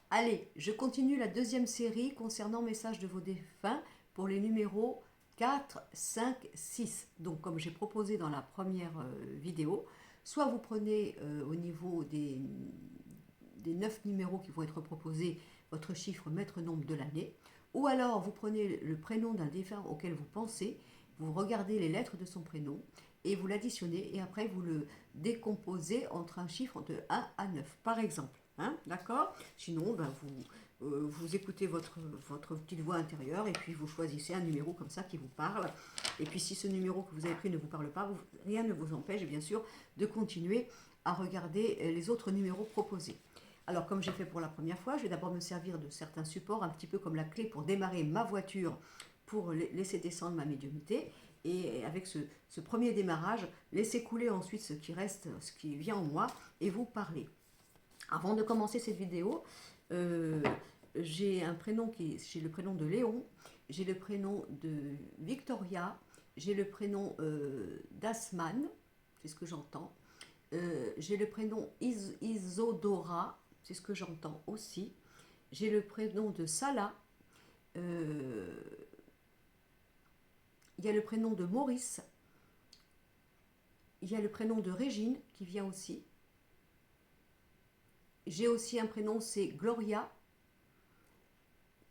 Allez, je continue la deuxième série concernant messages de vos défunts pour les numéros 4, 5, 6. Donc comme j'ai proposé dans la première vidéo, soit vous prenez au niveau des 9 numéros qui vont être proposés votre chiffre maître nombre de l'année, ou alors vous prenez le prénom d'un défunt auquel vous pensez, vous regardez les lettres de son prénom et vous l'additionnez et après vous le décomposez entre un chiffre de 1 à 9 par exemple. Hein, d'accord? Sinon, ben, vous écoutez votre petite voix intérieure et puis vous choisissez un numéro comme ça qui vous parle. Et puis si ce numéro que vous avez pris ne vous parle pas, rien ne vous empêche bien sûr de continuer à regarder les autres numéros proposés. Alors comme j'ai fait pour la première fois, je vais d'abord me servir de certains supports, un petit peu comme la clé pour démarrer ma voiture, pour laisser descendre ma médiumnité. Et avec ce premier démarrage, laissez couler ensuite ce qui reste, ce qui vient en moi, et vous parlez. Avant de commencer cette vidéo, j'ai le prénom de Léon, j'ai le prénom de Victoria, j'ai le prénom d'Asman, c'est ce que j'entends. J'ai le prénom Isodora, c'est ce que j'entends aussi. J'ai le prénom de Salah. Il y a le prénom de Maurice. Il y a le prénom de Régine qui vient aussi. J'ai aussi un prénom, c'est Gloria,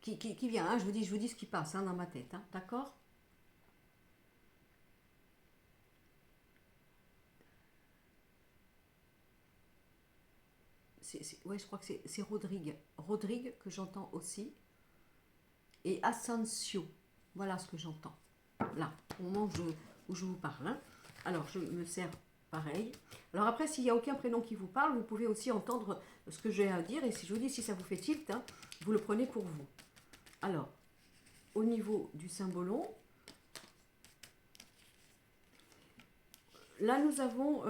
qui vient. Hein, je vous dis ce qui passe hein, dans ma tête. Hein, d'accord? Ouais, je crois que c'est Rodrigue. Rodrigue que j'entends aussi. Et Asensio. Voilà ce que j'entends. Là, au moment où je vous parle. Hein. Alors, je me sers pareil. Alors après, s'il n'y a aucun prénom qui vous parle, vous pouvez aussi entendre ce que j'ai à dire. Et si je vous dis si ça vous fait tilt, hein, vous le prenez pour vous. Alors, au niveau du symbolon, là nous avons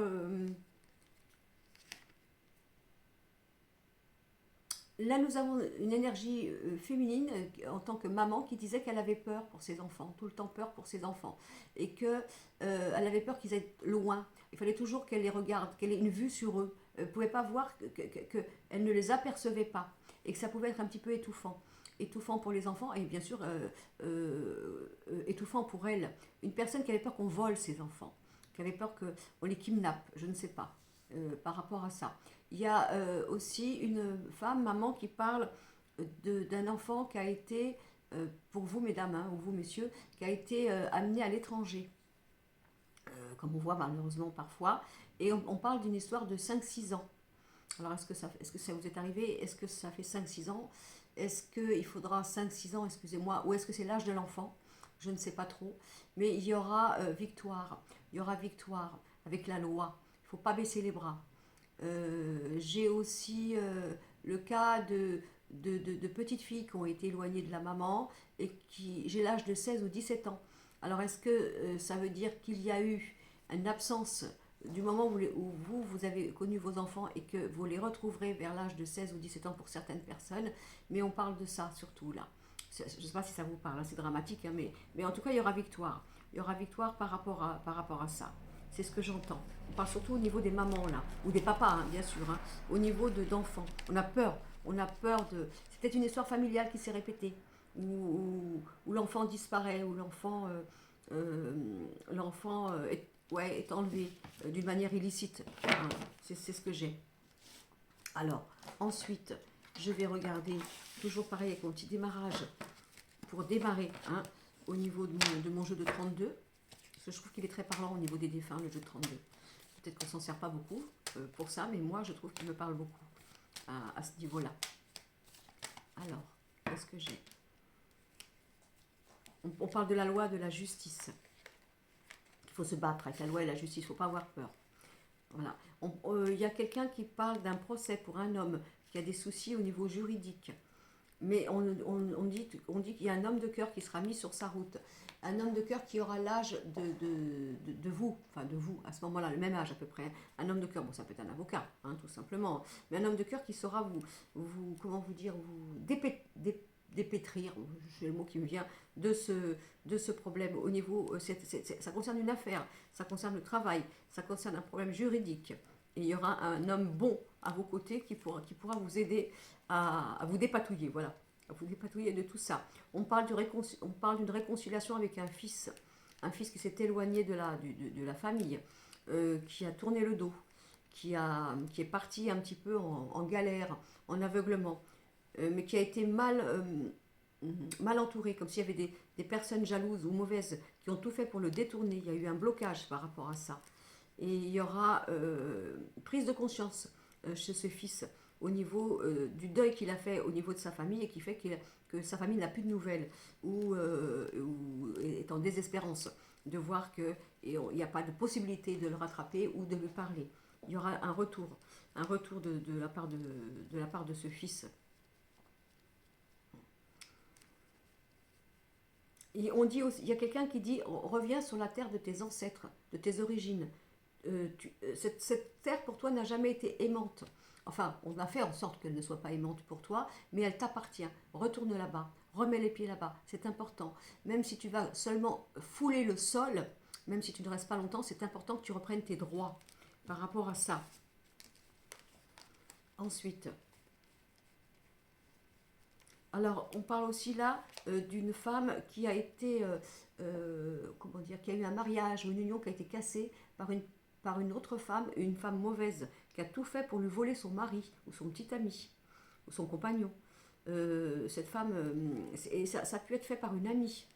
une énergie féminine en tant que maman qui disait qu'elle avait peur pour ses enfants, tout le temps peur pour ses enfants, et que elle avait peur qu'ils aient loin. Il fallait toujours qu'elle les regarde, qu'elle ait une vue sur eux. Elle ne pouvait pas voir qu'elle ne les apercevait pas, et que ça pouvait être un petit peu étouffant. Étouffant pour les enfants et bien sûr étouffant pour elle. Une personne qui avait peur qu'on vole ses enfants, qui avait peur qu'on les kidnappe, je ne sais pas, par rapport à ça. Il y a aussi une femme, maman, qui parle d'un enfant qui a été, pour vous mesdames, hein, ou vous messieurs, qui a été amené à l'étranger, comme on voit malheureusement parfois, et on parle d'une histoire de 5-6 ans. Alors est-ce que ça vous est arrivé? Est-ce que ça fait 5-6 ans? Est-ce qu'il faudra 5-6 ans, excusez-moi, ou est-ce que c'est l'âge de l'enfant? Je ne sais pas trop, mais il y aura victoire, il y aura victoire avec la loi, il ne faut pas baisser les bras. J'ai aussi le cas de petites filles qui ont été éloignées de la maman et qui, j'ai l'âge de 16 ou 17 ans. Alors est-ce que ça veut dire qu'il y a eu une absence du moment où vous avez connu vos enfants et que vous les retrouverez vers l'âge de 16 ou 17 ans pour certaines personnes, mais on parle de ça surtout là. Je ne sais pas si ça vous parle, c'est dramatique, hein, mais en tout cas il y aura victoire. Il y aura victoire par rapport à ça. C'est ce que j'entends. On parle surtout au niveau des mamans là, ou des papas hein, bien sûr, hein, au niveau d'enfants. On a peur, de... C'est peut-être une histoire familiale qui s'est répétée, où l'enfant disparaît, où l'enfant est enlevé d'une manière illicite. Hein, c'est ce que j'ai. Alors, ensuite, je vais regarder, toujours pareil avec mon petit démarrage, pour démarrer hein, au niveau de mon jeu de 32. Parce que je trouve qu'il est très parlant au niveau des défunts, le jeu de 32. Peut-être qu'on ne s'en sert pas beaucoup pour ça, mais moi je trouve qu'il me parle beaucoup à ce niveau-là. Alors, qu'est-ce que j'ai? On parle de la loi de la justice. Il faut se battre avec la loi et la justice, il ne faut pas avoir peur. Voilà. Il y a quelqu'un qui parle d'un procès pour un homme qui a des soucis au niveau juridique. Mais on dit qu'il y a un homme de cœur qui sera mis sur sa route. Un homme de cœur qui aura l'âge de vous, enfin de vous, à ce moment-là, le même âge à peu près. Un homme de cœur, bon ça peut être un avocat, hein, tout simplement. Mais un homme de cœur qui saura comment vous dire, vous dépétrir, j'ai le mot qui me vient, de ce problème au niveau, ça concerne une affaire, ça concerne le travail, ça concerne un problème juridique. Et il y aura un homme bon à vos côtés qui pourra vous aider à vous dépatouiller, voilà, à vous dépatouiller de tout ça. On parle d'une réconciliation avec un fils qui s'est éloigné de la famille, qui a tourné le dos, qui est parti un petit peu en galère, en aveuglement, mais qui a été mal entouré, comme s'il y avait des personnes jalouses ou mauvaises qui ont tout fait pour le détourner. Il y a eu un blocage par rapport à ça. Et il y aura prise de conscience chez ce fils au niveau du deuil qu'il a fait au niveau de sa famille et qui fait que sa famille n'a plus de nouvelles ou est en désespérance de voir qu'il n'y a pas de possibilité de le rattraper ou de lui parler. Il y aura un retour de la part de ce fils. Et on dit aussi, il y a quelqu'un qui dit reviens sur la terre de tes ancêtres, de tes origines. Cette terre pour toi n'a jamais été aimante. Enfin, on a fait en sorte qu'elle ne soit pas aimante pour toi, mais elle t'appartient. Retourne là-bas, remets les pieds là-bas, c'est important. Même si tu vas seulement fouler le sol, même si tu ne restes pas longtemps, c'est important que tu reprennes tes droits par rapport à ça. Ensuite, alors on parle aussi là d'une femme qui a été, comment dire, qui a eu un mariage ou une union qui a été cassée par une autre femme, une femme mauvaise, qui a tout fait pour lui voler son mari ou son petit ami ou son compagnon. Cette femme, et ça a pu être fait par une amie.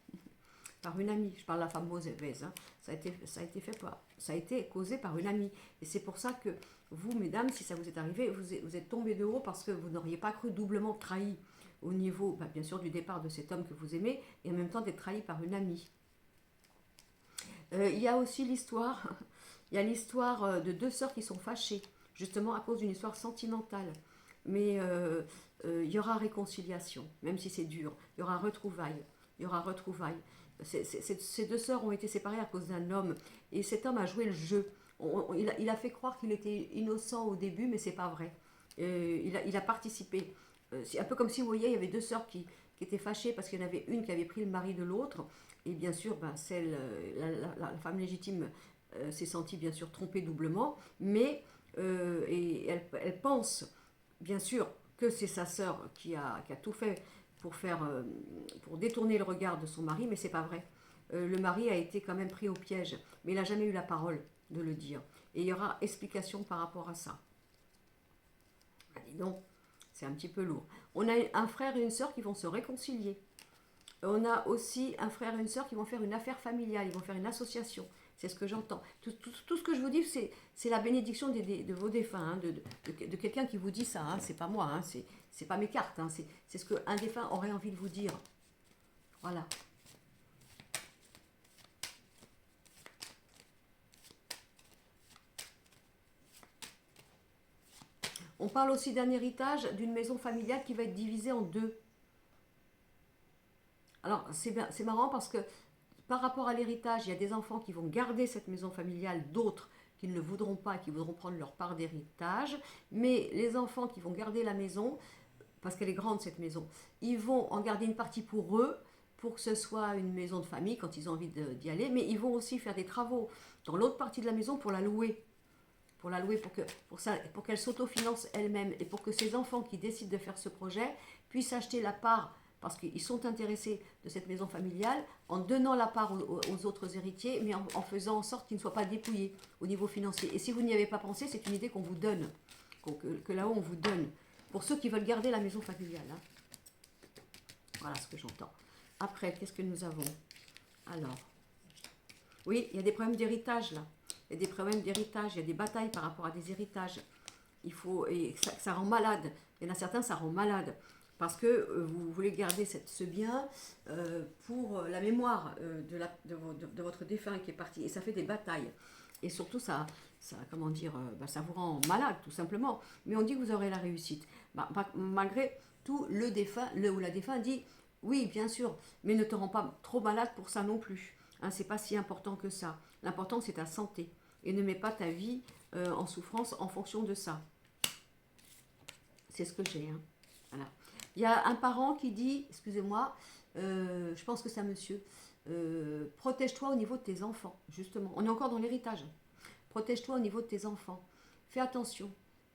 Par une amie, je parle de la femme mauvaise, hein. Ça a été causé par une amie. Et c'est pour ça que vous, mesdames, si ça vous est arrivé, vous êtes tombé de haut parce que vous n'auriez pas cru doublement trahi au niveau, bien sûr, du départ de cet homme que vous aimez, et en même temps d'être trahi par une amie. Il y a aussi l'histoire, il y a l'histoire de deux sœurs qui sont fâchées, justement à cause d'une histoire sentimentale. Mais il y aura réconciliation, même si c'est dur. Il y aura retrouvailles. Il y aura retrouvailles. Ces deux sœurs ont été séparées à cause d'un homme. Et cet homme a joué le jeu. Il a fait croire qu'il était innocent au début, mais c'est pas vrai. Il a participé. C'est un peu comme si, vous voyez, il y avait deux sœurs qui étaient fâchées parce qu'il y en avait une qui avait pris le mari de l'autre. Et bien sûr, la femme légitime s'est sentie bien sûr trompée doublement. Mais et elle pense, bien sûr, que c'est sa sœur qui a tout fait pour détourner le regard de son mari, mais c'est pas vrai. Le mari a été quand même pris au piège, mais il n'a jamais eu la parole de le dire. Et il y aura explication par rapport à ça. Dis donc, c'est un petit peu lourd. On a un frère et une sœur qui vont se réconcilier. On a aussi un frère et une sœur qui vont faire une affaire familiale, ils vont faire une association. C'est ce que j'entends. Tout ce que je vous dis, c'est la bénédiction de vos défunts, hein, de quelqu'un qui vous dit ça. Hein, c'est pas moi, hein, c'est pas mes cartes. Hein, c'est ce qu'un défunt aurait envie de vous dire. Voilà. On parle aussi d'un héritage d'une maison familiale qui va être divisée en deux. Alors, c'est marrant parce que par rapport à l'héritage, il y a des enfants qui vont garder cette maison familiale, d'autres qui ne le voudront pas et qui voudront prendre leur part d'héritage. Mais les enfants qui vont garder la maison, parce qu'elle est grande cette maison, ils vont en garder une partie pour eux, pour que ce soit une maison de famille quand ils ont envie d'y aller. Mais ils vont aussi faire des travaux dans l'autre partie de la maison pour la louer. Pour qu'elle s'autofinance elle-même et pour que ces enfants qui décident de faire ce projet puissent acheter la part parce qu'ils sont intéressés de cette maison familiale, en donnant la part aux autres héritiers, mais en faisant en sorte qu'ils ne soient pas dépouillés au niveau financier. Et si vous n'y avez pas pensé, c'est une idée qu'on vous donne, que là-haut on vous donne, pour ceux qui veulent garder la maison familiale. Hein. Voilà ce que j'entends. Après, qu'est-ce que nous avons? Alors, oui, il y a des problèmes d'héritage là. Il y a des problèmes d'héritage, il y a des batailles par rapport à des héritages. Et ça rend malade. Il y en a certains, ça rend malade. Parce que vous voulez garder ce bien pour la mémoire de votre défunt qui est parti. Et ça fait des batailles. Et surtout, comment dire, ça vous rend malade, tout simplement. Mais on dit que vous aurez la réussite. Malgré tout, le défunt, le ou la défunt dit, oui, bien sûr, mais ne te rends pas trop malade pour ça non plus. Hein, c'est pas si important que ça. L'important, c'est ta santé. Et ne mets pas ta vie en souffrance en fonction de ça. C'est ce que j'ai. Hein. Voilà. Il y a un parent qui dit, excusez-moi, je pense que c'est un monsieur, protège-toi au niveau de tes enfants, justement. On est encore dans l'héritage. Protège-toi au niveau de tes enfants. Fais attention.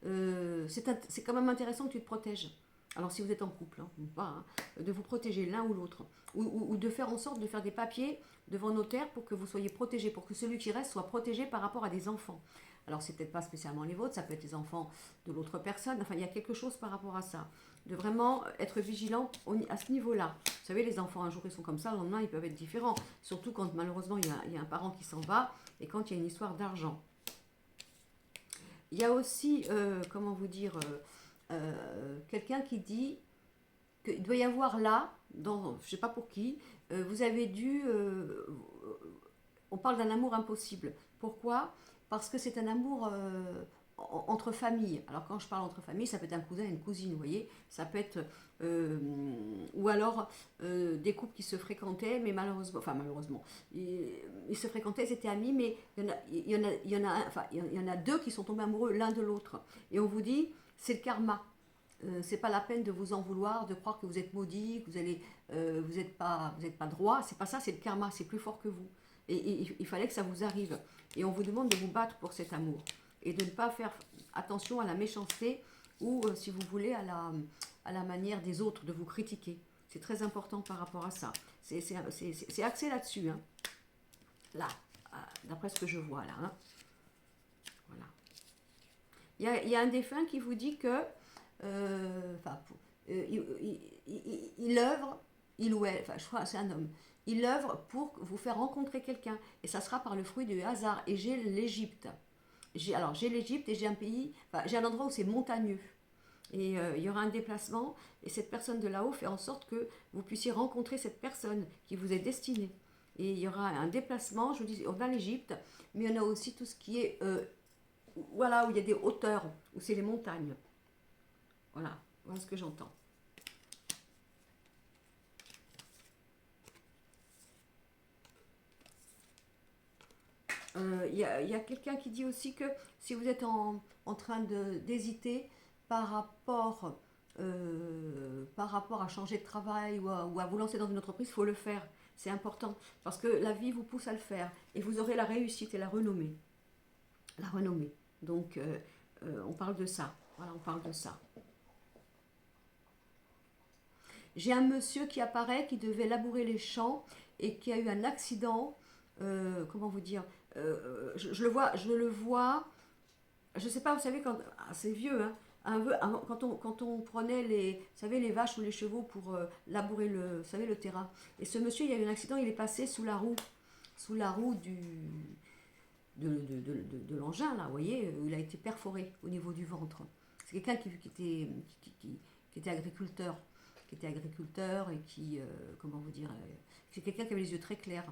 c'est quand même intéressant que tu te protèges. Alors si vous êtes en couple, hein, ou pas, hein, de vous protéger l'un ou l'autre. Ou de faire en sorte de faire des papiers devant notaire pour que vous soyez protégés, pour que celui qui reste soit protégé par rapport à des enfants. Alors c'est peut-être pas spécialement les vôtres, ça peut être les enfants de l'autre personne, enfin il y a quelque chose par rapport à ça. De vraiment être vigilant à ce niveau-là. Vous savez, les enfants un jour ils sont comme ça, le lendemain ils peuvent être différents. Surtout quand malheureusement il y a un parent qui s'en va et quand il y a une histoire d'argent. Il y a aussi, comment vous dire, quelqu'un qui dit qu'il doit y avoir là, dans, je ne sais pas pour qui, vous avez dû, on parle d'un amour impossible. Pourquoi? Parce que c'est un amour entre familles. Alors quand je parle entre familles, ça peut être un cousin et une cousine, vous voyez. Ça peut être, ou alors des couples qui se fréquentaient, mais malheureusement, enfin malheureusement, ils se fréquentaient, ils étaient amis, mais il y en a deux qui sont tombés amoureux l'un de l'autre. Et on vous dit, c'est le karma. C'est pas la peine de vous en vouloir, de croire que vous êtes maudit, que vous n'êtes pas droit. C'est pas ça, c'est le karma, c'est plus fort que vous. Et il fallait que ça vous arrive. Et on vous demande de vous battre pour cet amour. Et de ne pas faire attention à la méchanceté ou, si vous voulez, à la manière des autres de vous critiquer. C'est très important par rapport à ça. C'est axé là-dessus. Hein. Là, d'après ce que je vois là. Hein. Voilà. Il y a un défunt qui vous dit que il œuvre, il ou elle, enfin je crois que c'est un homme, il œuvre pour vous faire rencontrer quelqu'un. Et ça sera par le fruit du hasard. Et j'ai l'Égypte. J'ai l'Égypte et j'ai un pays, enfin, j'ai un endroit où c'est montagneux. Et il y aura un déplacement. Et cette personne de là-haut fait en sorte que vous puissiez rencontrer cette personne qui vous est destinée. Et il y aura un déplacement, je vous dis, on a l'Égypte, mais il y en a aussi tout ce qui est, voilà, où il y a des hauteurs, où c'est les montagnes. Voilà, voilà ce que j'entends. Il y a quelqu'un qui dit aussi que si vous êtes en train d'hésiter par rapport à changer de travail ou à vous lancer dans une entreprise, il faut le faire. C'est important parce que la vie vous pousse à le faire et vous aurez la réussite et la renommée. La renommée. Donc, on parle de ça. Voilà, on parle de ça. J'ai un monsieur qui apparaît, qui devait labourer les champs et qui a eu un accident. Comment vous dire, je le vois, je sais pas, vous savez, c'est vieux, hein, quand on prenait vous savez, les vaches ou les chevaux pour labourer vous savez, le terrain. Et ce monsieur, il y a eu un accident, il est passé sous la roue de l'engin, là, vous voyez, il a été perforé au niveau du ventre. C'est quelqu'un qui était agriculteur, et qui, comment vous dire, c'est quelqu'un qui avait les yeux très clairs,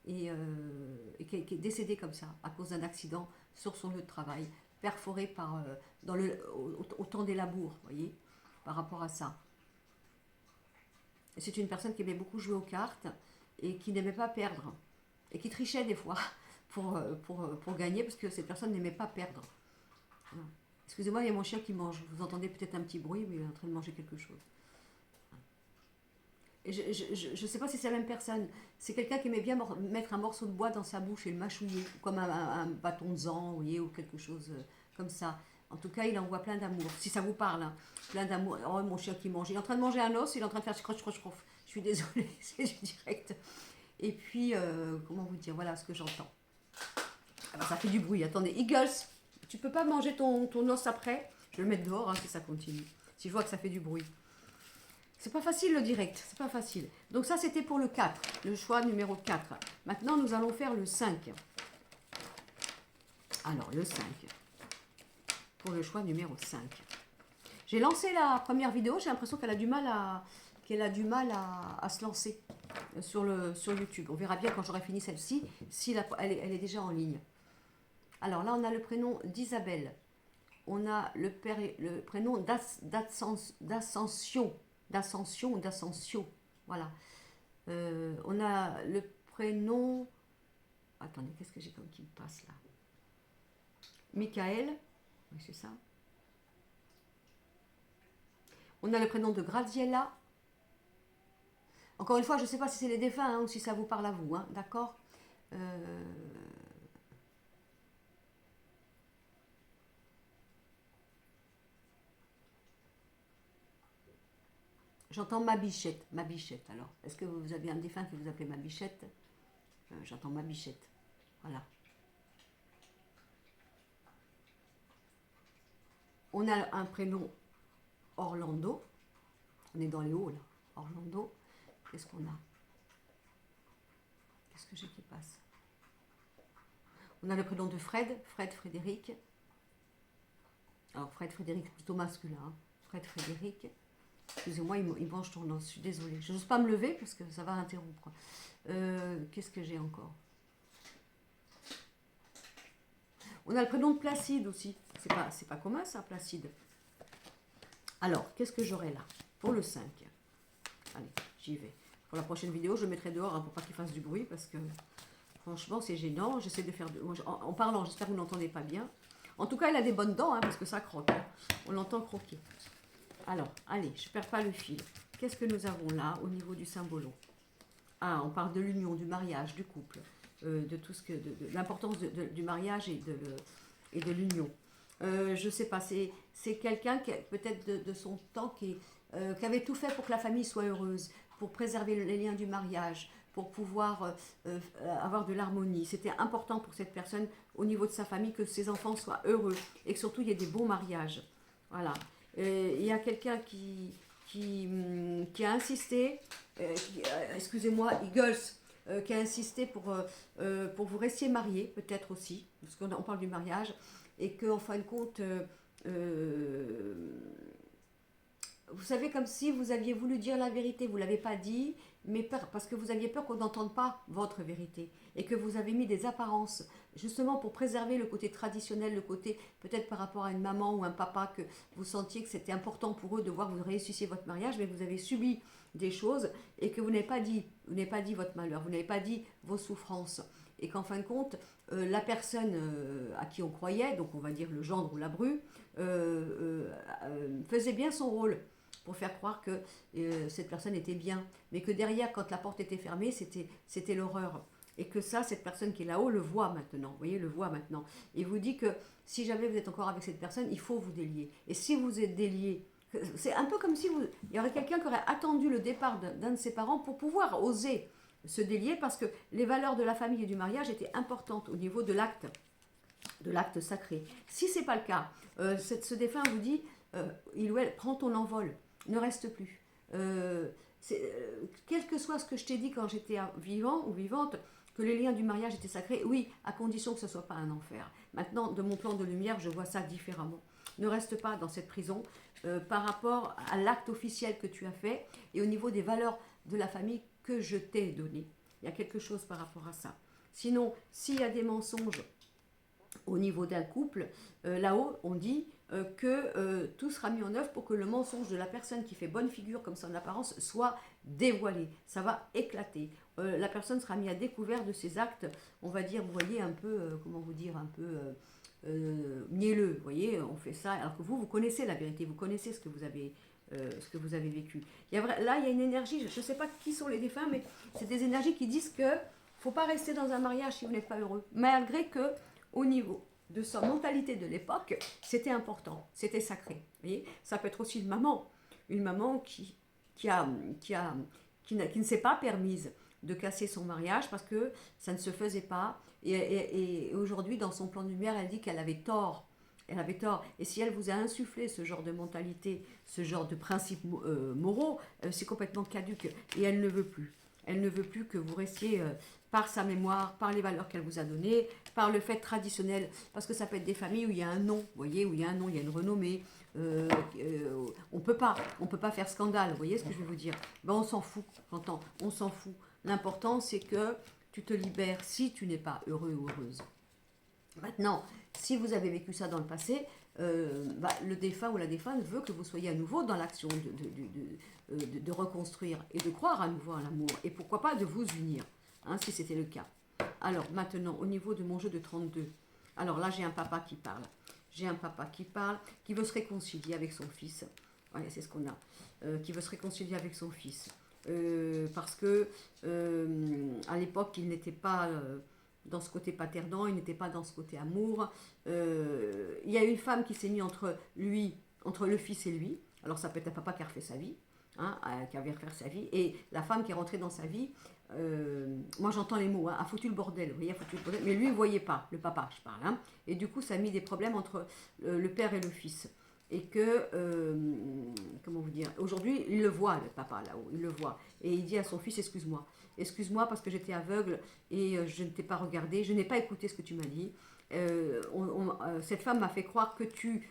et qui est décédé comme ça, à cause d'un accident sur son lieu de travail, perforé au temps des labours, vous voyez, par rapport à ça. C'est une personne qui aimait beaucoup jouer aux cartes et qui n'aimait pas perdre, et qui trichait des fois pour gagner, parce que cette personne n'aimait pas perdre. Voilà. Excusez-moi, il y a mon chien qui mange. Vous entendez peut-être un petit bruit, mais il est en train de manger quelque chose. Et je ne sais pas si c'est la même personne. C'est quelqu'un qui aimait bien mettre un morceau de bois dans sa bouche et le mâchouiller, comme un bâton de zan, vous voyez, ou quelque chose comme ça. En tout cas, il envoie plein d'amour. Si ça vous parle, hein. Plein d'amour. Oh, mon chien qui mange. Il est en train de manger un os, il est en train de faire croche. Je suis désolée, c'est du direct. Et puis, comment vous dire, voilà ce que j'entends. Ah ben, ça fait du bruit. Attendez, Eagles, tu peux pas manger ton os après? Je vais le mettre dehors hein, si ça continue. Si je vois que ça fait du bruit. C'est pas facile le direct, c'est pas facile. Donc ça c'était pour le 4, le choix numéro 4. Maintenant nous allons faire le 5. Alors le 5. Pour le choix numéro 5. J'ai lancé la première vidéo, j'ai l'impression qu'elle a du mal à se lancer sur YouTube. On verra bien quand j'aurai fini celle-ci, si elle est déjà en ligne. Alors là on a le prénom d'Isabelle. On a le prénom d'Ascension. Voilà. On a le prénom... Attendez, qu'est-ce que j'ai comme qui me passe là? Michael. Oui, c'est ça. On a le prénom de Graziella. Encore une fois, je ne sais pas si c'est les défunts hein, ou si ça vous parle à vous. Hein, d'accord J'entends ma bichette, ma bichette. Alors, est-ce que vous avez un défunt qui vous appelez ma bichette? J'entends ma bichette. Voilà. On a un prénom Orlando. On est dans les hauts là. Orlando. Qu'est-ce qu'on a? Qu'est-ce que j'ai qui passe? On a le prénom de Fred, Fred Frédéric. Alors Fred Frédéric, plutôt masculin. Hein. Fred Frédéric. Excusez-moi, il mange tendance, je suis désolée. Je n'ose pas me lever parce que ça va interrompre. Qu'est-ce que j'ai encore? On a le prénom de Placide aussi. C'est pas commun ça, Placide. Alors, qu'est-ce que j'aurai là? Pour le 5. Allez, j'y vais. Pour la prochaine vidéo, je mettrai dehors hein, pour pas qu'il fasse du bruit parce que franchement, c'est gênant. J'essaie de faire... En parlant, j'espère que vous n'entendez pas bien. En tout cas, elle a des bonnes dents hein, parce que ça croque. Hein. On l'entend croquer. Alors, allez, je ne perds pas le fil. Qu'est-ce que nous avons là au niveau du symbolo? Ah, on parle de l'union, du mariage, du couple, de tout ce que, de l'importance du mariage et de l'union. Je ne sais pas, c'est quelqu'un qui peut-être de son temps qui avait tout fait pour que la famille soit heureuse, pour préserver les liens du mariage, pour pouvoir avoir de l'harmonie. C'était important pour cette personne au niveau de sa famille que ses enfants soient heureux et que surtout il y ait des bons mariages. Voilà. Il y a quelqu'un qui a insisté, excusez-moi, Eagles, qui a insisté pour vous restiez mariés, peut-être aussi, parce qu'on parle du mariage, et qu'en fin de compte, vous savez, comme si vous aviez voulu dire la vérité, vous ne l'avez pas dit, mais parce que vous aviez peur qu'on n'entende pas votre vérité, et que vous avez mis des apparences, justement pour préserver le côté traditionnel, le côté peut-être par rapport à une maman ou un papa, que vous sentiez que c'était important pour eux de voir que vous réussissiez votre mariage, mais vous avez subi des choses, et que vous n'avez pas dit votre malheur, vous n'avez pas dit vos souffrances, et qu'en fin de compte, la personne à qui on croyait, donc on va dire le gendre ou la bru, faisait bien son rôle, pour faire croire que cette personne était bien, mais que derrière, quand la porte était fermée, c'était l'horreur. Et que ça, cette personne qui est là-haut le voit maintenant, vous voyez, le voit maintenant. Et vous dit que si jamais vous êtes encore avec cette personne, il faut vous délier. Et si vous êtes délié, c'est un peu comme si il y aurait quelqu'un qui aurait attendu le départ d'un de ses parents pour pouvoir oser se délier, parce que les valeurs de la famille et du mariage étaient importantes au niveau de l'acte sacré. Si ce n'est pas le cas, ce défunt vous dit, il ou elle, prends ton envol, ne reste plus. Quel que soit ce que je t'ai dit quand j'étais vivant ou vivante, que les liens du mariage étaient sacrés, oui, à condition que ce ne soit pas un enfer. Maintenant, de mon plan de lumière, je vois ça différemment. Ne reste pas dans cette prison par rapport à l'acte officiel que tu as fait et au niveau des valeurs de la famille que je t'ai donné. Il y a quelque chose par rapport à ça. Sinon, s'il y a des mensonges au niveau d'un couple, là-haut, on dit que tout sera mis en œuvre pour que le mensonge de la personne qui fait bonne figure comme ça en apparence soit dévoilé. Ça va éclater. La personne sera mise à découvert de ses actes, on va dire, vous voyez, un peu, comment vous dire, un peu mielleux. Vous voyez, on fait ça, alors que vous connaissez la vérité, vous connaissez ce que vous avez vécu. Là, il y a une énergie, je ne sais pas qui sont les défunts, mais c'est des énergies qui disent que ne faut pas rester dans un mariage si vous n'êtes pas heureux, malgré que au niveau de sa mentalité de l'époque, c'était important, c'était sacré. Vous voyez, ça peut être aussi une maman qui ne s'est pas permise de casser son mariage parce que ça ne se faisait pas. Et aujourd'hui, dans son plan de lumière, elle dit qu'elle avait tort. Elle avait tort. Et si elle vous a insufflé ce genre de mentalité, ce genre de principes moraux, c'est complètement caduque. Et elle ne veut plus. Elle ne veut plus que vous restiez par sa mémoire, par les valeurs qu'elle vous a données, par le fait traditionnel. Parce que ça peut être des familles où il y a un nom, vous voyez, où il y a un nom, il y a une renommée. On peut pas faire scandale, vous voyez ce que je veux vous dire. Ben, on s'en fout, j'entends, on s'en fout. L'important, c'est que tu te libères si tu n'es pas heureux ou heureuse. Maintenant, si vous avez vécu ça dans le passé, le défunt ou la défunte veut que vous soyez à nouveau dans l'action de reconstruire et de croire à nouveau à l'amour. Et pourquoi pas de vous unir, hein, si c'était le cas. Alors maintenant, au niveau de mon jeu de 32, alors là j'ai un papa qui parle. J'ai un papa qui parle, qui veut se réconcilier avec son fils. Ouais, c'est ce qu'on a. Qui veut se réconcilier avec son fils. Parce que à l'époque, il n'était pas dans ce côté paternant, il n'était pas dans ce côté amour. Il y a une femme qui s'est mise entre le fils et lui. Alors ça peut être un papa qui a refait sa vie. hein, qui avait à refaire sa vie. Et la femme qui est rentrée dans sa vie, moi j'entends les mots, hein, a foutu le bordel, vous voyez, a foutu le bordel, mais lui il ne voyait pas, le papa je parle, hein, et du coup ça a mis des problèmes entre le père et le fils. Et que, comment vous dire, aujourd'hui il le voit, le papa là-haut, il le voit, et il dit à son fils, excuse-moi parce que j'étais aveugle et je ne t'ai pas regardé, je n'ai pas écouté ce que tu m'as dit. Cette femme m'a fait croire que tu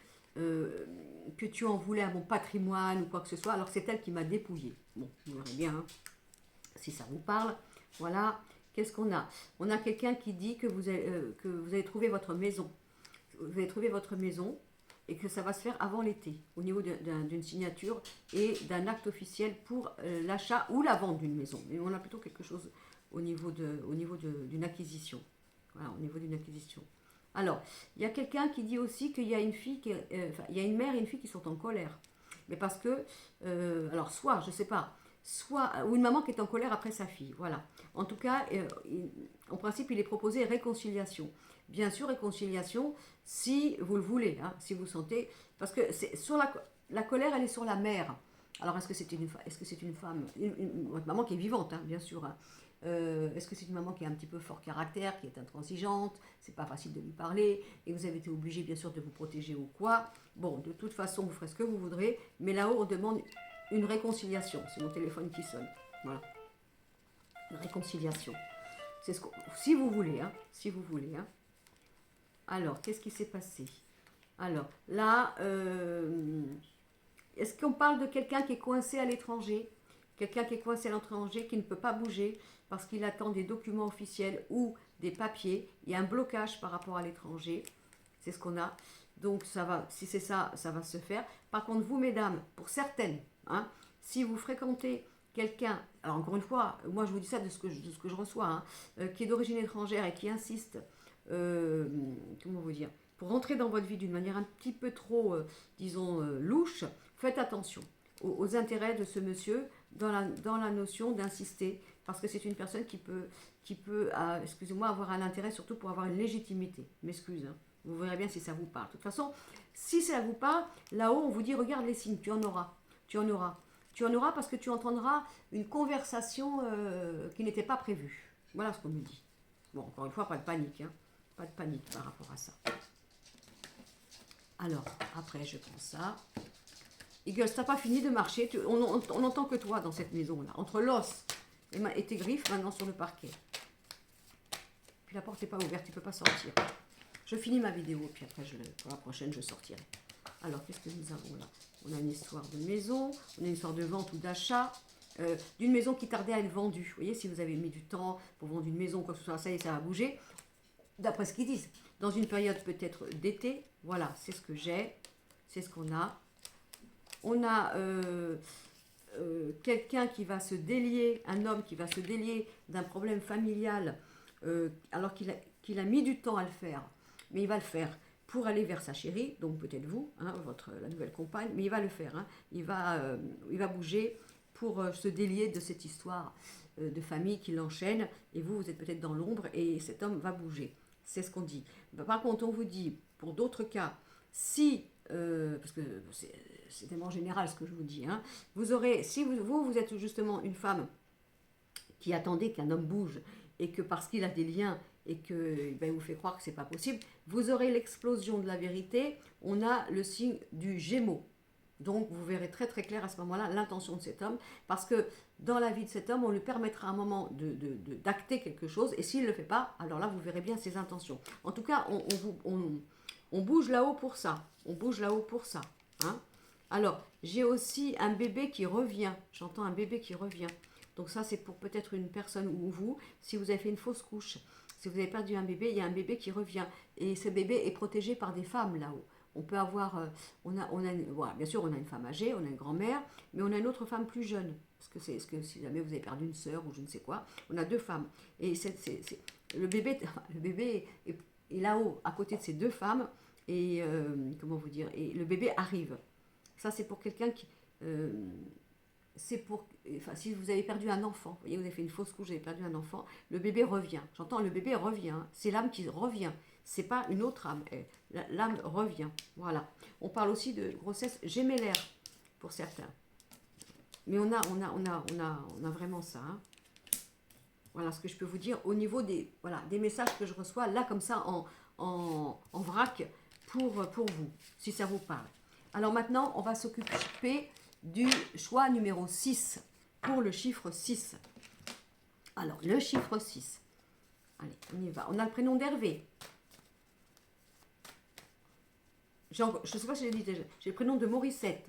en voulais à mon patrimoine ou quoi que ce soit, alors c'est elle qui m'a dépouillé. Bon, vous verrez bien, hein, si ça vous parle. Voilà, qu'est-ce qu'on a? On a quelqu'un qui dit que vous avez trouvé votre maison. Vous avez trouvé votre maison et que ça va se faire avant l'été, au niveau d'une signature et d'un acte officiel pour l'achat ou la vente d'une maison. Mais on a plutôt quelque chose au niveau d'une acquisition. Voilà, au niveau d'une acquisition. Alors, il y a quelqu'un qui dit aussi qu'il y a une fille, il y a une mère et une fille qui sont en colère. Mais parce que, alors soit, je ne sais pas, ou une maman qui est en colère après sa fille, voilà. En tout cas, en principe, il est proposé réconciliation. Bien sûr, réconciliation, si vous le voulez, hein, si vous sentez, parce que c'est sur la colère, elle est sur la mère. Alors, est-ce que c'est une femme, votre maman qui est vivante, hein, bien sûr, hein. Est-ce que c'est une maman qui a un petit peu fort caractère, qui est intransigeante, c'est pas facile de lui parler, et vous avez été obligé bien sûr de vous protéger ou quoi. Bon, de toute façon, vous ferez ce que vous voudrez, mais là-haut, on demande une réconciliation. C'est mon téléphone qui sonne. Voilà. Une réconciliation. C'est si vous voulez, hein. Si vous voulez, hein. Alors, qu'est-ce qui s'est passé? Alors, là, est-ce qu'on parle de quelqu'un qui est coincé à l'étranger? Quelqu'un qui est coincé à l'étranger, qui ne peut pas bouger parce qu'il attend des documents officiels ou des papiers. Il y a un blocage par rapport à l'étranger. C'est ce qu'on a. Donc, ça va, si c'est ça, ça va se faire. Par contre, vous, mesdames, pour certaines, hein, si vous fréquentez quelqu'un, alors encore une fois, moi je vous dis ça de ce que je reçois, hein, qui est d'origine étrangère et qui insiste, comment vous dire, pour rentrer dans votre vie d'une manière un petit peu trop, disons, louche, faites attention aux intérêts de ce monsieur dans la notion d'insister, parce que c'est une personne qui peut excusez-moi, avoir un intérêt surtout pour avoir une légitimité. M'excuse, hein. Vous verrez bien si ça vous parle. De toute façon, si ça vous parle, là-haut, on vous dit, regarde les signes, tu en auras. Tu en auras. Tu en auras parce que tu entendras une conversation qui n'était pas prévue. Voilà ce qu'on nous dit. Bon, encore une fois, pas de panique, hein. Pas de panique par rapport à ça. Alors, après, je prends ça. Eagles, t'as pas fini de marcher. On n'entend que toi dans cette maison-là. Entre l'os et tes griffes, maintenant sur le parquet. Puis la porte n'est pas ouverte, tu ne peux pas sortir. Je finis ma vidéo, puis après, pour la prochaine, je sortirai. Alors, qu'est-ce que nous avons là? On a une histoire de maison, on a une histoire de vente ou d'achat, d'une maison qui tardait à être vendue. Vous voyez, si vous avez mis du temps pour vendre une maison, quoi que ce soit, ça y est, ça va bouger. D'après ce qu'ils disent, dans une période peut-être d'été, voilà, c'est ce que j'ai, c'est ce qu'on a. On a quelqu'un qui va se délier, un homme qui va se délier d'un problème familial, alors qu'il a mis du temps à le faire, mais il va le faire pour aller vers sa chérie, donc peut-être vous, hein, la nouvelle compagne, mais il va le faire, hein. Il va bouger pour se délier de cette histoire de famille qui l'enchaîne, et vous êtes peut-être dans l'ombre, et cet homme va bouger. C'est ce qu'on dit. Par contre, on vous dit, pour d'autres cas, si, parce que c'est tellement général ce que je vous dis, hein, vous aurez, si vous êtes justement une femme qui attendait qu'un homme bouge, et que parce qu'il a des liens, et que vous fait croire que c'est pas possible, vous aurez l'explosion de la vérité. On a le signe du Gémeaux. Donc vous verrez très très clair à ce moment-là l'intention de cet homme, parce que dans la vie de cet homme, on lui permettra à un moment d'acter quelque chose, et s'il ne le fait pas, alors là vous verrez bien ses intentions. En tout cas, on bouge là-haut pour ça. On bouge là-haut pour ça. Hein. Alors, j'ai aussi un bébé qui revient. J'entends un bébé qui revient. Donc ça, c'est pour peut-être une personne ou vous, si vous avez fait une fausse couche. Si vous avez perdu un bébé, il y a un bébé qui revient. Et ce bébé est protégé par des femmes là-haut. On peut avoir, voilà, bien sûr, on a une femme âgée, on a une grand-mère, mais on a une autre femme plus jeune. Parce que si jamais vous avez perdu une sœur ou je ne sais quoi, on a deux femmes. Et le bébé est là-haut, à côté de ces deux femmes. Et comment vous dire, et le bébé arrive. Ça, c'est pour quelqu'un qui... si vous avez perdu un enfant, vous voyez, vous avez fait une fausse couche, vous avez perdu un enfant, le bébé revient. J'entends le bébé revient, c'est l'âme qui revient. C'est pas une autre âme, l'âme revient. Voilà. On parle aussi de grossesse gémellaire pour certains. Mais on a vraiment ça. Hein. Voilà ce que je peux vous dire au niveau des, voilà, des messages que je reçois, là, comme ça, en vrac, pour vous, si ça vous parle. Alors maintenant, on va s'occuper du choix numéro 6, pour le chiffre 6. Alors, le chiffre 6. Allez, on y va. On a le prénom d'Hervé. Je ne sais pas si j'ai dit déjà. J'ai le prénom de Morissette.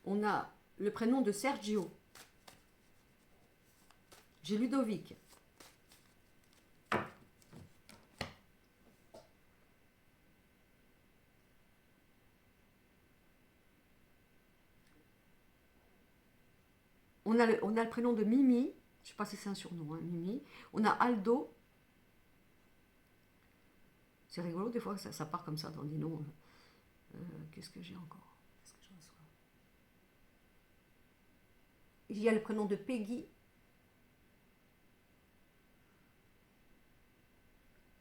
On a le prénom de Sergio. J'ai Ludovic. On a le prénom de Mimi. Je ne sais pas si c'est un surnom, hein, Mimi. On a Aldo. C'est rigolo, des fois, ça part comme ça dans des noms. Qu'est-ce que j'ai encore? Qu'est-ce que je reçois? Il y a le prénom de Peggy.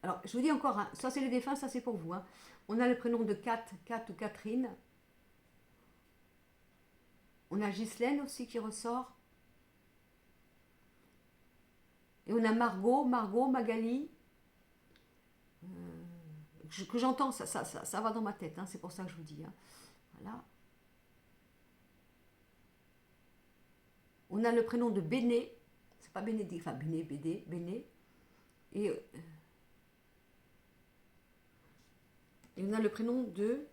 Alors, je vous dis encore, hein, ça c'est les défunts, ça c'est pour vous. Hein. On a le prénom de Kat ou Catherine. On a Ghislaine aussi qui ressort. Et on a Margot, Magali. Que j'entends, ça va dans ma tête, hein, c'est pour ça que je vous dis. Hein. Voilà. On a le prénom de Béné. C'est pas Bénédicte, enfin Béné. Et on a le prénom de...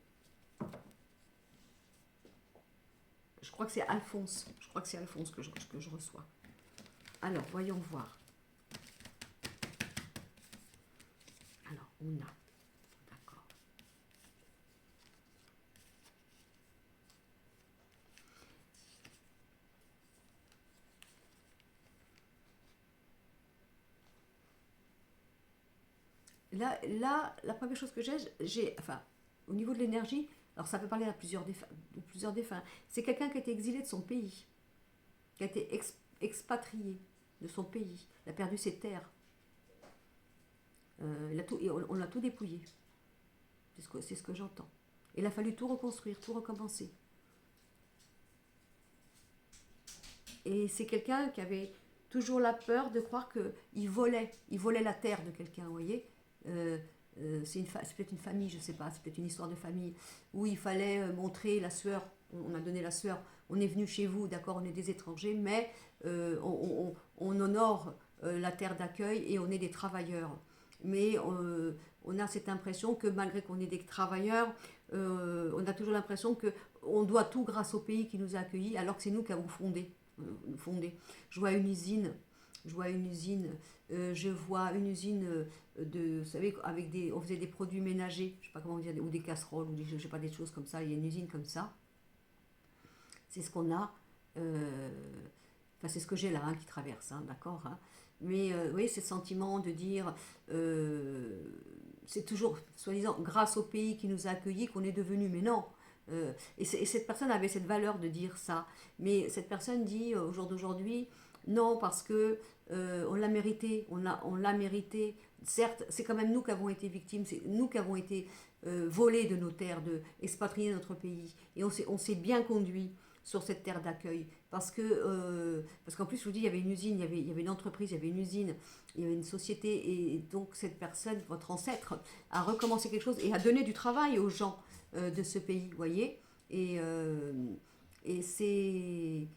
Je crois que c'est Alphonse. Je crois que c'est Alphonse que je reçois. Alors, voyons voir. Alors, on a... D'accord. Là, la première chose que j'ai... Enfin, au niveau de l'énergie, alors ça peut parler à plusieurs défunts. C'est quelqu'un qui a été exilé de son pays, qui a été expatrié de son pays. Il a perdu ses terres. On l'a tout dépouillé. C'est ce que j'entends. Il a fallu tout reconstruire, tout recommencer. Et c'est quelqu'un qui avait toujours la peur de croire qu'il volait la terre de quelqu'un, vous voyez. C'est peut-être une famille, je ne sais pas, c'est peut-être une histoire de famille, où il fallait montrer la sueur, on a donné la sueur, on est venu chez vous, d'accord, on est des étrangers, mais on honore la terre d'accueil et on est des travailleurs. Mais on a cette impression que malgré qu'on est des travailleurs, on a toujours l'impression qu'on doit tout grâce au pays qui nous a accueillis, alors que c'est nous qui avons fondé. Je vois une usine, je vois une usine de, vous savez, on faisait des produits ménagers, je sais pas comment dire, ou des casseroles, ou je sais pas, des choses comme ça. Il y a une usine comme ça. C'est ce qu'on a. Enfin, c'est ce que j'ai là, hein, qui traverse, hein, d'accord. Hein. Mais oui, c'est ce sentiment de dire, c'est toujours, soi-disant, grâce au pays qui nous a accueillis qu'on est devenu, mais non. Et cette personne avait cette valeur de dire ça. Mais cette personne dit, au jour d'aujourd'hui, non, parce que on l'a mérité, on l'a mérité. Certes, c'est quand même nous qui avons été victimes, c'est nous qui avons été volés de nos terres, expatriés de notre pays. Et on s'est bien conduit sur cette terre d'accueil. Parce qu'en plus, je vous dis, il y avait une usine, il y avait une entreprise, il y avait une usine, il y avait une société. Et donc, cette personne, votre ancêtre, a recommencé quelque chose et a donné du travail aux gens de ce pays, vous voyez. Et c'est...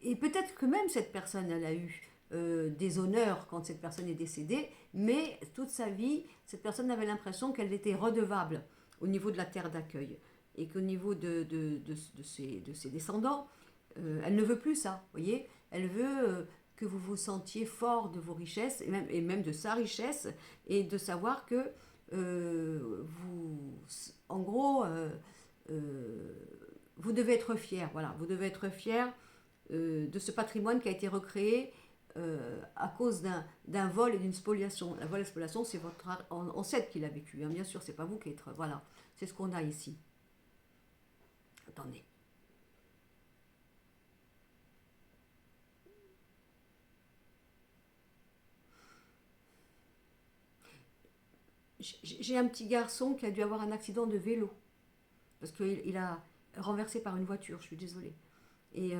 Et peut-être que même cette personne, elle a eu des honneurs quand cette personne est décédée, mais toute sa vie, cette personne avait l'impression qu'elle était redevable au niveau de la terre d'accueil. Et qu'au niveau de ses descendants, elle ne veut plus ça, vous voyez. Elle veut que vous vous sentiez fort de vos richesses, et même de sa richesse, et de savoir que en gros, vous devez être fier, voilà, vous devez être fier de ce patrimoine qui a été recréé à cause d'un vol et d'une spoliation. La vol et la spoliation, c'est votre ancêtre qui l'a vécu, hein, bien sûr, c'est pas vous qui êtes... Voilà, c'est ce qu'on a ici. Attendez. J'ai un petit garçon qui a dû avoir un accident de vélo. parce qu'il a renversé par une voiture, je suis désolée. Et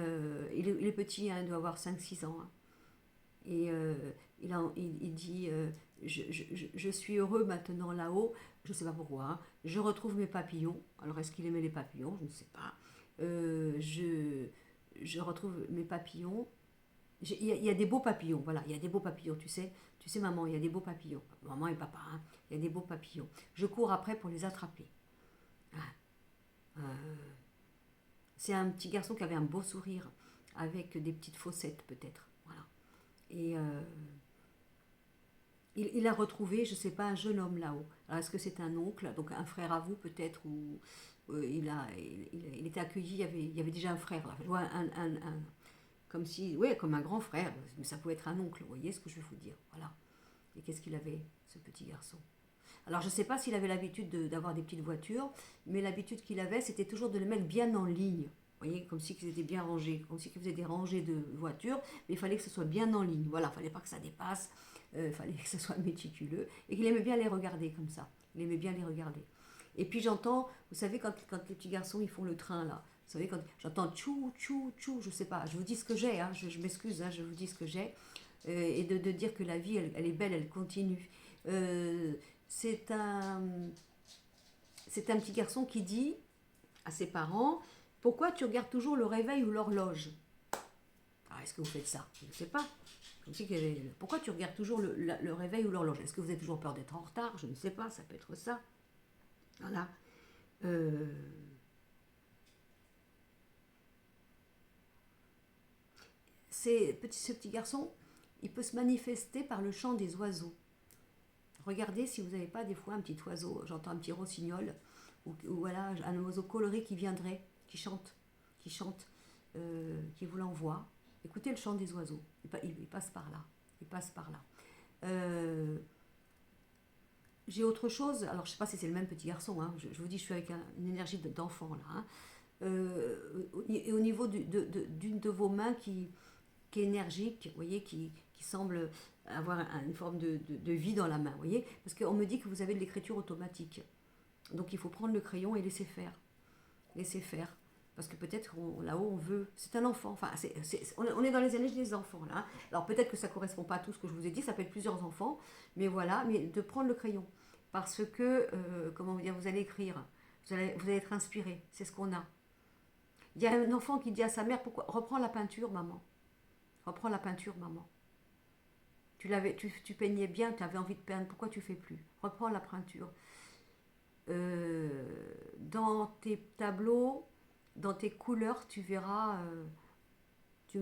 il est petit, hein, il doit avoir 5-6 ans. Hein. Et il dit je suis heureux maintenant là-haut, je ne sais pas pourquoi. Hein. Je retrouve mes papillons. Alors, est-ce qu'il aimait les papillons? Je ne sais pas. Euh, je, je retrouve mes papillons. Il y a des beaux papillons, voilà, il y a des beaux papillons, tu sais maman, il y a des beaux papillons, maman et papa, hein, il y a des beaux papillons. Je cours après pour les attraper. Ah, euh, c'est un petit garçon qui avait un beau sourire, avec des petites fossettes peut-être, voilà. Et il a retrouvé, je ne sais pas, un jeune homme là-haut. Alors est-ce que c'est un oncle, donc un frère à vous peut-être, ou il était accueilli, il y avait déjà un frère là, je vois comme si, ouais, comme un grand frère, mais ça pouvait être un oncle, vous voyez ce que je veux vous dire, voilà. Et qu'est-ce qu'il avait, ce petit garçon? Alors je ne sais pas s'il avait l'habitude d'avoir des petites voitures, mais l'habitude qu'il avait, c'était toujours de les mettre bien en ligne. Vous voyez, comme si ils étaient bien rangés, comme si ils faisaient des rangées de voitures, mais il fallait que ce soit bien en ligne. Voilà, il ne fallait pas que ça dépasse, il fallait que ce soit méticuleux, et qu'il aimait bien les regarder comme ça. Il aimait bien les regarder. Et puis j'entends, vous savez, quand les petits garçons ils font le train là, vous savez, quand j'entends tchou, tchou, tchou, je sais pas, je vous dis ce que j'ai, hein, je m'excuse, hein, je vous dis ce que j'ai, et de dire que la vie, elle est belle, elle continue. Euh, c'est un, c'est un petit garçon qui dit à ses parents, pourquoi tu regardes toujours le réveil ou l'horloge? Ah, est-ce que vous faites ça? Je ne sais pas. Pourquoi tu regardes toujours le réveil ou l'horloge? Est-ce que vous avez toujours peur d'être en retard? Je ne sais pas, ça peut être ça. Voilà. Euh, ce petit garçon, il peut se manifester par le chant des oiseaux. Regardez si vous n'avez pas des fois un petit oiseau, j'entends un petit rossignol, ou voilà, un oiseau coloré qui viendrait, qui chante, qui vous l'envoie. Écoutez le chant des oiseaux, il passe par là, il passe par là. Euh, j'ai autre chose, alors je ne sais pas si c'est le même petit garçon, hein, je vous dis, je suis avec une énergie d'enfant là. Hein. Et au niveau d'une de vos mains qui est énergique, vous voyez, qui semble avoir une forme de vie dans la main, vous voyez, parce qu'on me dit que vous avez de l'écriture automatique. Donc il faut prendre le crayon et laisser faire. Laisser faire. Parce que peut-être là-haut on veut. C'est un enfant. Enfin, on est dans les années des enfants là. Alors peut-être que ça ne correspond pas à tout ce que je vous ai dit, ça peut être plusieurs enfants, mais voilà, mais de prendre le crayon. Parce que, comment dire, vous allez écrire, vous allez être inspiré, c'est ce qu'on a. Il y a un enfant qui dit à sa mère, pourquoi reprends la peinture, maman. Reprends la peinture, maman. Tu peignais bien, tu avais envie de peindre, pourquoi tu fais plus? Reprends la peinture. Dans tes tableaux, dans tes couleurs, tu me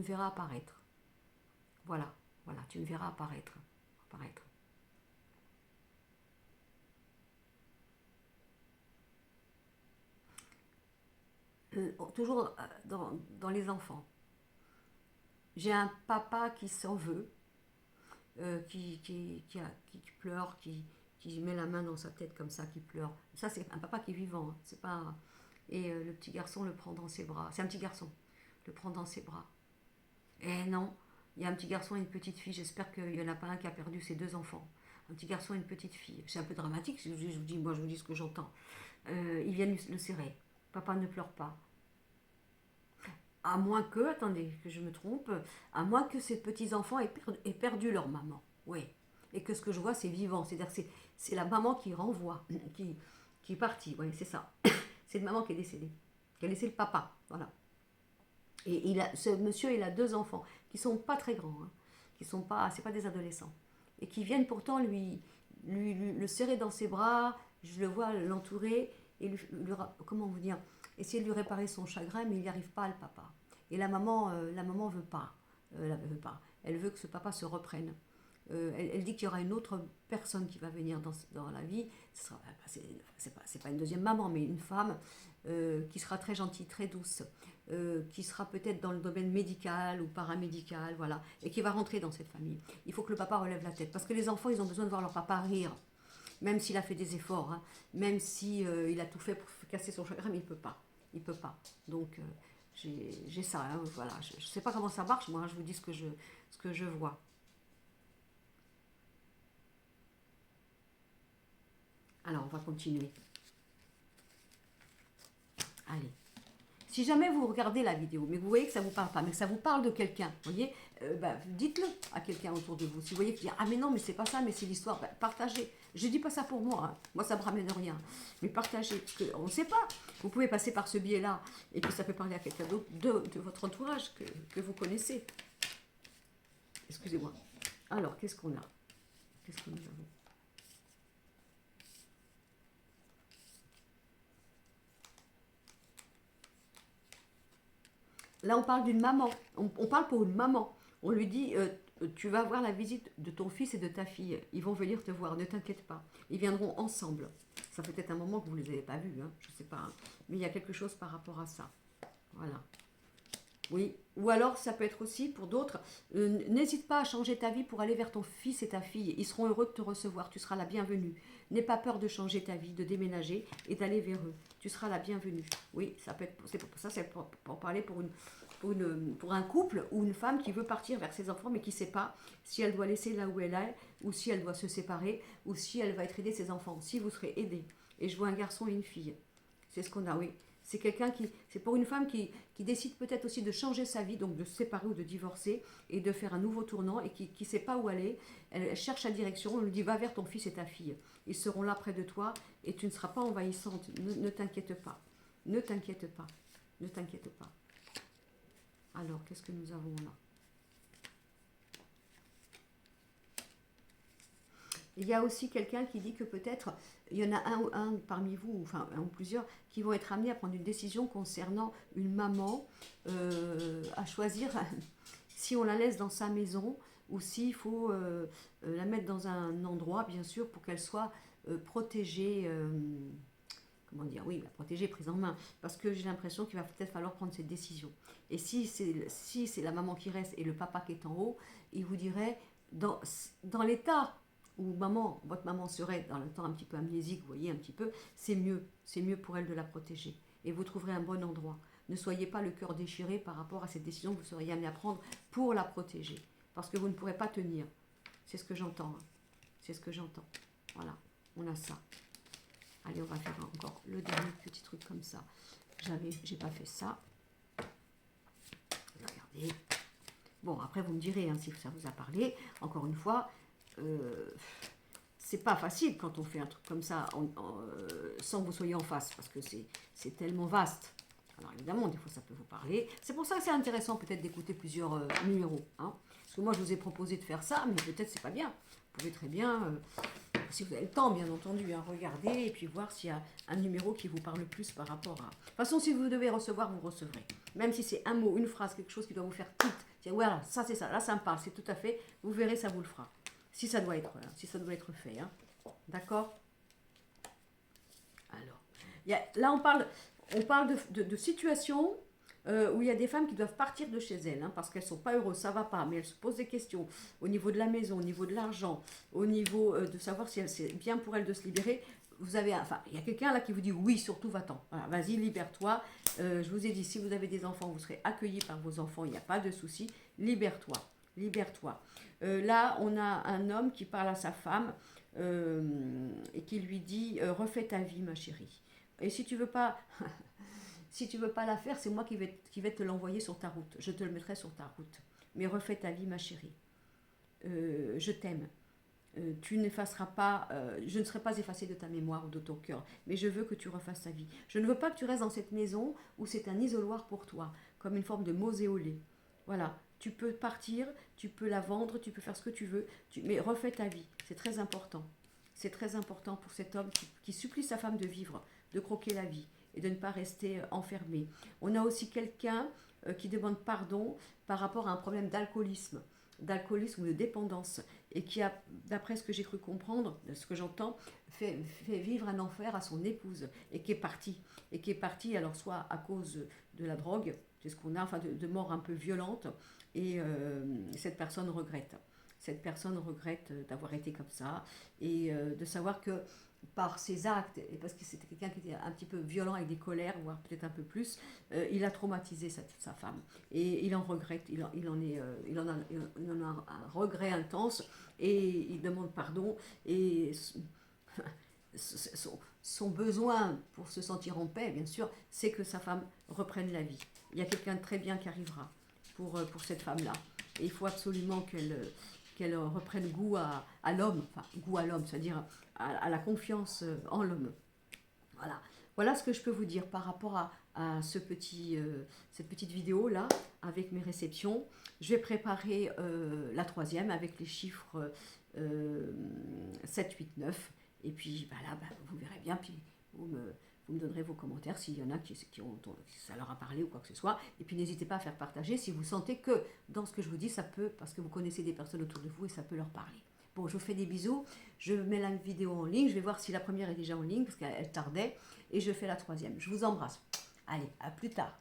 verras apparaître. Voilà, voilà, tu me verras apparaître. Toujours dans les enfants. J'ai un papa qui s'en veut, qui pleure, qui met la main dans sa tête comme ça, qui pleure. Ça, c'est un papa qui est vivant. Hein. C'est pas. Et le petit garçon le prend dans ses bras. C'est un petit garçon. Le prend dans ses bras. Et non, il y a un petit garçon et une petite fille. J'espère qu'il n'y en a pas un qui a perdu ses deux enfants. Un petit garçon et une petite fille. C'est un peu dramatique. Moi, je vous dis ce que j'entends. Ils viennent le serrer. Papa ne pleure pas. À moins que, attendez, que je me trompe, à moins que ces petits-enfants aient perdu leur maman. Oui. Et que ce que je vois, c'est vivant. C'est-à-dire que c'est la maman qui renvoie, qui est partie. Oui, c'est ça. C'est une maman qui est décédée. Qui a laissé le papa. Voilà. Et ce monsieur, il a deux enfants qui sont pas très grands. Hein, qui sont pas, c'est pas des adolescents. Et qui viennent pourtant le serrer dans ses bras. Je le vois l'entourer et comment vous dire, essayer de lui réparer son chagrin, mais il n'y arrive pas, le papa. Et la maman veut pas. Veut pas. Elle veut que ce papa se reprenne. Elle dit qu'il y aura une autre personne qui va venir dans la vie. C'est pas une deuxième maman, mais une femme qui sera très gentille, très douce, qui sera peut-être dans le domaine médical ou paramédical, voilà, et qui va rentrer dans cette famille. Il faut que le papa relève la tête, parce que les enfants, ils ont besoin de voir leur papa rire. Même s'il a fait des efforts, hein, même si il a tout fait pour casser son chagrin, mais il peut pas. Il peut pas. Donc j'ai ça. Hein, voilà. Je ne sais pas comment ça marche. Moi, je vous dis ce que je vois. Alors, on va continuer. Si jamais vous regardez la vidéo, mais que vous voyez que ça ne vous parle pas, mais que ça vous parle de quelqu'un, vous voyez, dites-le à quelqu'un autour de vous. Si vous voyez qu'il dit, ah mais non, mais c'est pas ça, mais c'est l'histoire, partagez. Je ne dis pas ça pour moi, hein. Moi ça ne me ramène rien, mais partagez, parce qu'on ne sait pas. Vous pouvez passer par ce biais-là, et puis ça peut parler à quelqu'un d'autre de votre entourage que vous connaissez. Excusez-moi. Alors, qu'est-ce qu'on a? Qu'est-ce que nous avons? Là, on parle d'une maman. On parle pour une maman. On lui dit, tu vas avoir la visite de ton fils et de ta fille. Ils vont venir te voir, ne t'inquiète pas. Ils viendront ensemble. Ça fait peut-être un moment que vous ne les avez pas vus, hein, je ne sais pas. Hein. Mais il y a quelque chose par rapport à ça. Voilà. Oui, ou alors ça peut être aussi pour d'autres, n'hésite pas à changer ta vie pour aller vers ton fils et ta fille. Ils seront heureux de te recevoir, tu seras la bienvenue. N'aie pas peur de changer ta vie, de déménager et d'aller vers eux. Tu seras la bienvenue. Oui, ça peut être, c'est pour parler pour un couple ou une femme qui veut partir vers ses enfants mais qui ne sait pas si elle doit laisser là où elle est ou si elle doit se séparer ou si elle va être aidée ses enfants. Si vous serez aidé. Et je vois un garçon et une fille. C'est ce qu'on a, oui. C'est c'est pour une femme qui décide peut-être aussi de changer sa vie, donc de se séparer ou de divorcer et de faire un nouveau tournant et qui ne sait pas où aller. Elle cherche sa direction, on lui dit va vers ton fils et ta fille. Ils seront là près de toi et tu ne seras pas envahissante. Ne t'inquiète pas. Ne t'inquiète pas. Ne t'inquiète pas. Alors, qu'est-ce que nous avons là? Il y a aussi quelqu'un qui dit que peut-être, il y en a un parmi vous, enfin un ou plusieurs, qui vont être amenés à prendre une décision concernant une maman, à choisir si on la laisse dans sa maison ou s'il faut la mettre dans un endroit, bien sûr, pour qu'elle soit protégée, comment dire, oui, la protéger, prise en main, parce que j'ai l'impression qu'il va peut-être falloir prendre cette décision. Et si c'est la maman qui reste et le papa qui est en haut, il vous dirait, dans l'état où votre maman serait dans le temps un petit peu amnésique, vous voyez, un petit peu, c'est mieux pour elle de la protéger. Et vous trouverez un bon endroit. Ne soyez pas le cœur déchiré par rapport à cette décision que vous seriez amené à prendre pour la protéger. Parce que vous ne pourrez pas tenir. C'est ce que j'entends. Hein. C'est ce que j'entends. Voilà, on a ça. Allez, on va faire encore le dernier petit truc comme ça. J'ai pas fait ça. Regardez. Bon, après, vous me direz hein, si ça vous a parlé. Encore une fois, c'est pas facile quand on fait un truc comme ça sans que vous soyez en face, parce que c'est tellement vaste. Alors évidemment, des fois ça peut vous parler. C'est pour ça que c'est intéressant peut-être d'écouter plusieurs numéros. Hein. Parce que moi je vous ai proposé de faire ça, mais peut-être c'est pas bien. Vous pouvez très bien, si vous avez le temps bien entendu, hein, regarder et puis voir s'il y a un numéro qui vous parle plus par rapport à... De toute façon, si vous devez recevoir, vous recevrez. Même si c'est un mot, une phrase, quelque chose qui doit vous faire tilt. Tiens, voilà, ça c'est ça, là ça me parle, c'est tout à fait. Vous verrez, ça vous le fera. Si ça doit être fait. Hein. D'accord? Alors, là on parle de situations où il y a des femmes qui doivent partir de chez elles, hein, parce qu'elles ne sont pas heureuses, ça ne va pas, mais elles se posent des questions au niveau de la maison, au niveau de l'argent, au niveau de savoir si c'est bien pour elles de se libérer. Il y a quelqu'un là qui vous dit oui, surtout va-t'en. Voilà, vas-y, libère-toi. Je vous ai dit, si vous avez des enfants, vous serez accueillis par vos enfants, il n'y a pas de souci. Libère-toi. Libère-toi. Là, on a un homme qui parle à sa femme et qui lui dit refais ta vie, ma chérie. Et si tu veux pas, si tu veux pas la faire, c'est moi qui vais te l'envoyer sur ta route. Je te le mettrai sur ta route. Mais refais ta vie, ma chérie. Je t'aime. Tu n'effaceras pas, je ne serai pas effacée de ta mémoire ou de ton cœur, mais je veux que tu refasses ta vie. Je ne veux pas que tu restes dans cette maison où c'est un isoloir pour toi, comme une forme de mausolée. Voilà, tu peux partir, tu peux la vendre, tu peux faire ce que tu veux, mais refais ta vie, c'est très important. C'est très important pour cet homme qui supplie sa femme de vivre, de croquer la vie et de ne pas rester enfermé. On a aussi quelqu'un qui demande pardon par rapport à un problème d'alcoolisme ou de dépendance, et qui a, d'après ce que j'ai cru comprendre, de ce que j'entends, fait vivre un enfer à son épouse, et qui est parti, alors soit à cause de la drogue, c'est ce qu'on a, enfin de mort un peu violente, et cette personne regrette. Cette personne regrette d'avoir été comme ça, et de savoir que par ses actes, et parce que c'était quelqu'un qui était un petit peu violent avec des colères, voire peut-être un peu plus, il a traumatisé sa femme. Et il en regrette, il en a un regret intense, et il demande pardon, et son besoin pour se sentir en paix, bien sûr, c'est que sa femme reprenne la vie. Il y a quelqu'un de très bien qui arrivera pour cette femme-là. Et il faut absolument qu'elle reprenne goût à l'homme, enfin goût à l'homme, c'est-à-dire à la confiance en l'homme. Voilà. Voilà ce que je peux vous dire par rapport à cette petite vidéo là avec mes réceptions. Je vais préparer la troisième avec les chiffres 7, 8, 9. Et puis là, vous verrez bien, puis vous me donnerez vos commentaires s'il y en a qui ça leur a parlé ou quoi que ce soit. Et puis n'hésitez pas à faire partager si vous sentez que dans ce que je vous dis, ça peut, parce que vous connaissez des personnes autour de vous et ça peut leur parler. Bon, je vous fais des bisous. Je mets la vidéo en ligne. Je vais voir si la première est déjà en ligne parce qu'elle tardait. Et je fais la troisième. Je vous embrasse. Allez, à plus tard.